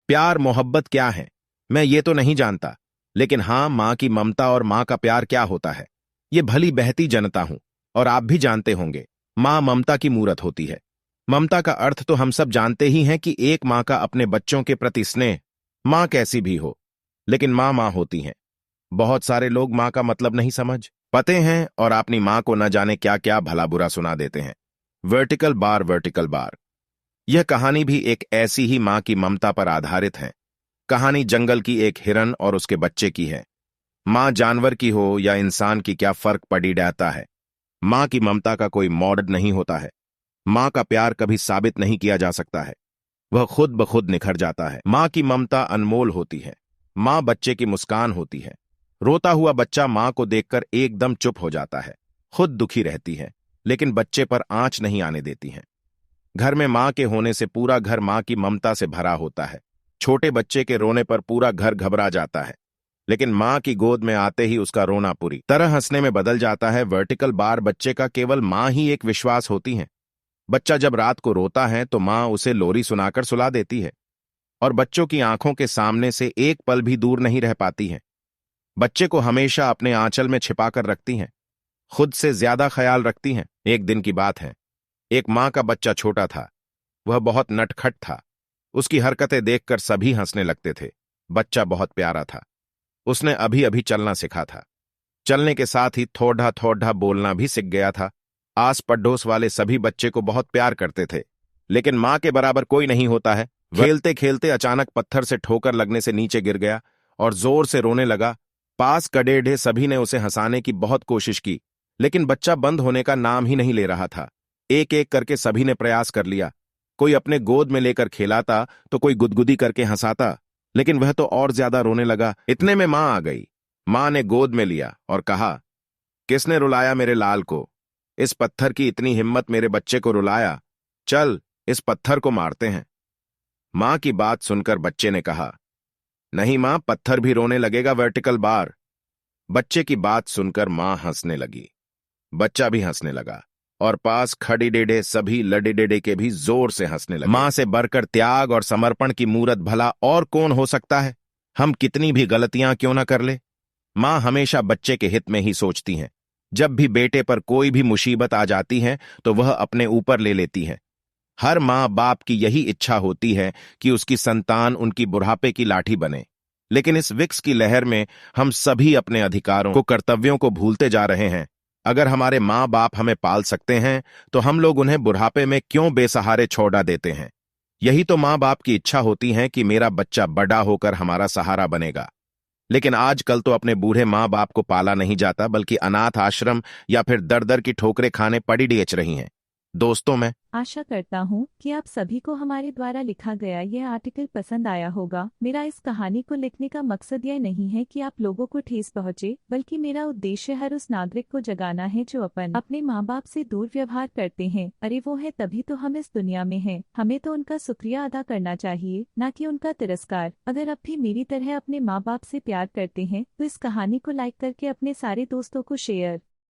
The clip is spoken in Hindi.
प्यार मोहब्बत क्या है, मैं ये तो नहीं जानता, लेकिन हाँ, माँ की ममता और माँ का प्यार क्या होता है, ये भली बहती जनता हूं और आप भी जानते होंगे। माँ ममता की मूरत होती है। ममता का अर्थ तो हम सब जानते ही हैं कि एक माँ का अपने बच्चों के प्रति स्नेह। माँ कैसी भी हो, लेकिन माँ माँ होती हैं। बहुत सारे लोग माँ का मतलब नहीं समझ पाते हैं और अपनी माँ को न जाने क्या क्या भला बुरा सुना देते हैं। Vertical bar, vertical bar. यह कहानी भी एक ऐसी ही माँ की ममता पर आधारित है। कहानी जंगल की एक हिरन और उसके बच्चे की है। माँ जानवर की हो या इंसान की, क्या फर्क पड़ी रहता है। माँ की ममता का कोई मॉडल नहीं होता है। माँ का प्यार कभी साबित नहीं किया जा सकता है, वह खुद ब खुद निखर जाता है। माँ की ममता अनमोल होती है। माँ बच्चे की मुस्कान होती है। रोता हुआ बच्चा माँ को देखकर एकदम चुप हो जाता है। खुद दुखी रहती है, लेकिन बच्चे पर आंच नहीं आने देती है। घर में माँ के होने से पूरा घर माँ की ममता से भरा होता है। छोटे बच्चे के रोने पर पूरा घर घबरा जाता है, लेकिन माँ की गोद में आते ही उसका रोना पूरी तरह हंसने में बदल जाता है। वर्टिकल बार, बच्चे का केवल माँ ही एक विश्वास होती है। बच्चा जब रात को रोता है तो माँ उसे लोरी सुनाकर सुला देती है और बच्चों की आंखों के सामने से एक पल भी दूर नहीं रह पाती है। बच्चे को हमेशा अपने आंचल में छिपाकर रखती हैं, खुद से ज्यादा ख्याल रखती हैं। एक दिन की बात है, एक माँ का बच्चा छोटा था। वह बहुत नटखट था। उसकी हरकतें देखकर सभी हंसने लगते थे। बच्चा बहुत प्यारा था। उसने अभी अभी चलना सीखा था। चलने के साथ ही थोड़ा थोड़ा बोलना भी सीख गया था। आस पड़ोस वाले सभी बच्चे को बहुत प्यार करते थे, लेकिन माँ के बराबर कोई नहीं होता है। खेलते खेलते अचानक पत्थर से ठोकर लगने से नीचे गिर गया और जोर से रोने लगा। पास खड़े सभी ने उसे हंसाने की बहुत कोशिश की, लेकिन बच्चा बंद होने का नाम ही नहीं ले रहा था। एक एक करके सभी ने प्रयास कर लिया। कोई अपने गोद में लेकर खेलाता तो कोई गुदगुदी करके हंसाता, लेकिन वह तो और ज्यादा रोने लगा। इतने में माँ आ गई। माँ ने गोद में लिया और कहा, किसने रुलाया मेरे लाल को? इस पत्थर की इतनी हिम्मत, मेरे बच्चे को रुलाया। चल, इस पत्थर को मारते हैं। माँ की बात सुनकर बच्चे ने कहा, नहीं माँ, पत्थर भी रोने लगेगा। Vertical bar. बच्चे की बात सुनकर माँ हंसने लगी। बच्चा भी हंसने लगा और पास खड़ी डेडे सभी लड़े डेडे के भी जोर से हंसने लगे। माँ से बढ़कर त्याग और समर्पण की मूरत भला और कौन हो सकता है? हम कितनी भी गलतियां क्यों ना कर ले, माँ हमेशा बच्चे के हित में ही सोचती हैं। जब भी बेटे पर कोई भी मुसीबत आ जाती है तो वह अपने ऊपर ले लेती है। हर माँ बाप की यही इच्छा होती है कि उसकी संतान उनकी बुढ़ापे की लाठी बने। लेकिन इस विक्स की लहर में हम सभी अपने अधिकारों को, कर्तव्यों को भूलते जा रहे हैं। अगर हमारे माँ बाप हमें पाल सकते हैं तो हम लोग उन्हें बुढ़ापे में क्यों बेसहारे छोड़ा देते हैं? यही तो माँ बाप की इच्छा होती है कि मेरा बच्चा बड़ा होकर हमारा सहारा बनेगा। लेकिन आजकल तो अपने बूढ़े माँ बाप को पाला नहीं जाता, बल्कि अनाथ आश्रम या फिर दर दर की ठोकरें खाने पड़ी बेच रही हैं। दोस्तों, मैं आशा करता हूँ कि आप सभी को हमारे द्वारा लिखा गया यह आर्टिकल पसंद आया होगा। मेरा इस कहानी को लिखने का मकसद यह नहीं है कि आप लोगों को ठेस पहुंचे, बल्कि मेरा उद्देश्य हर उस नागरिक को जगाना है जो अपने माँ बाप से दूर व्यवहार करते हैं। अरे वो है तभी तो हम इस दुनिया में हैं। हमें तो उनका शुक्रिया अदा करना चाहिए, न कि उनका तिरस्कार। अगर आप भी मेरी तरह अपने माँ बाप से प्यार करते हैं तो इस कहानी को लाइक करके अपने सारे दोस्तों को शेयर